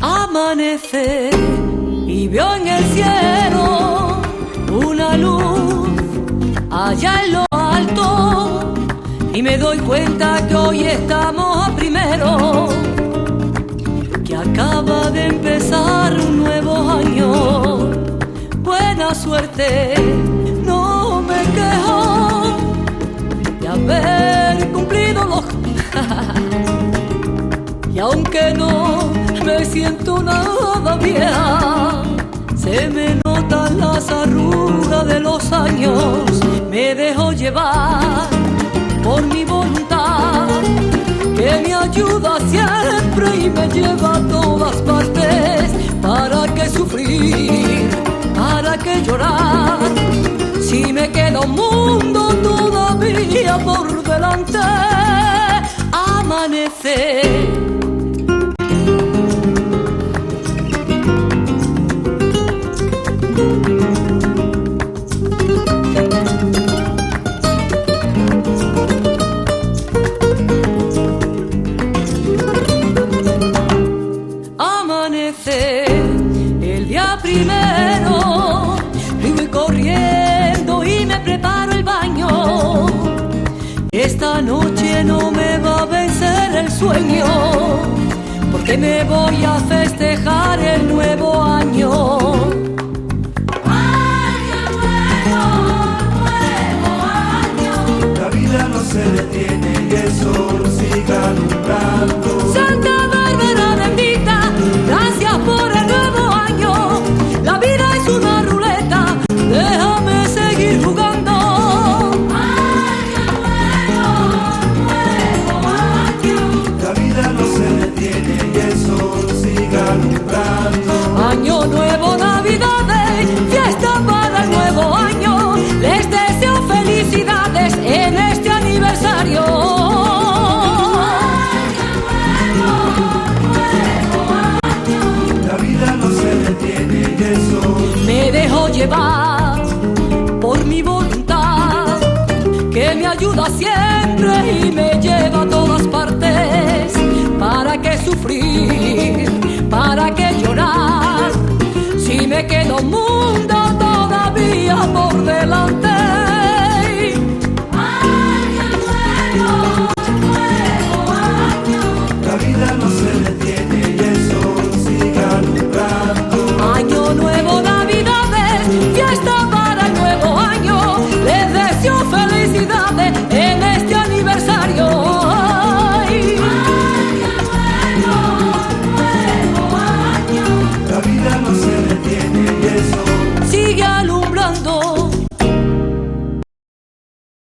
Amanece y vio en el cielo una luz allá en lo alto, y me doy cuenta que hoy estamos a primero, que acaba de empezar un nuevo año. Buena suerte, no me quejo de haber cumplido los y aunque no me siento nada vieja, se me notan las arrugas de los años. Me dejo llevar por mi voluntad, que me ayuda siempre y me lleva a todas partes. ¿Para qué sufrir? ¿Para qué llorar? Si me queda un mundo todavía por delante. Amanece. El día primero y voy corriendo y me preparo el baño. Esta noche no me va a vencer el sueño, porque me voy a festejar el nuevo año. Año nuevo, nuevo año. La vida no se detiene.